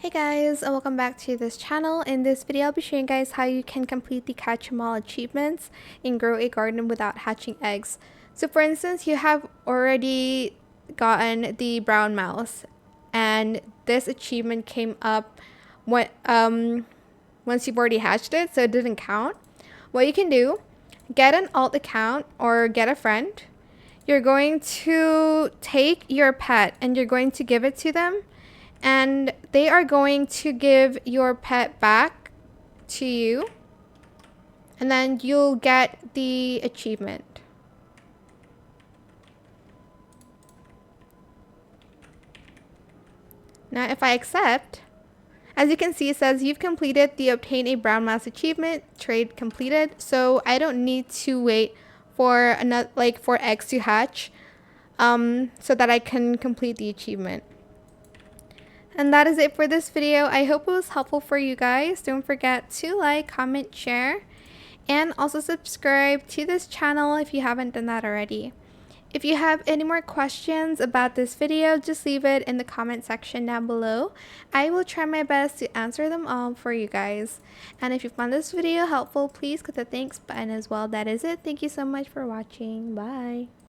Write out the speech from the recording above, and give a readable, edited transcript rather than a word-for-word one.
Hey guys, and welcome back to this channel. In this video, I'll be showing you guys how you can complete the Catch 'em All achievements and grow a garden without hatching eggs. So for instance, you have already gotten the brown mouse, and this achievement came up when, once you've already hatched it, so it didn't count. What you can do, get an alt account or get a friend. You're going to take your pet and you're going to give it to them, and they are going to give your pet back to you, and then you'll get the achievement. Now if I accept, as you can see, it says you've completed the obtain a brown mouse achievement, trade completed. So I don't need to wait for another, for eggs to hatch, so that I can complete the achievement. And that is it for this video. I hope it was helpful for you guys. Don't forget to like, comment, share, and also subscribe to this channel if you haven't done that already. If you have any more questions about this video, just leave it in the comment section down below. I will try my best to answer them all for you guys. And if you found this video helpful, please click the thanks button as well. That is it. Thank you so much for watching. Bye.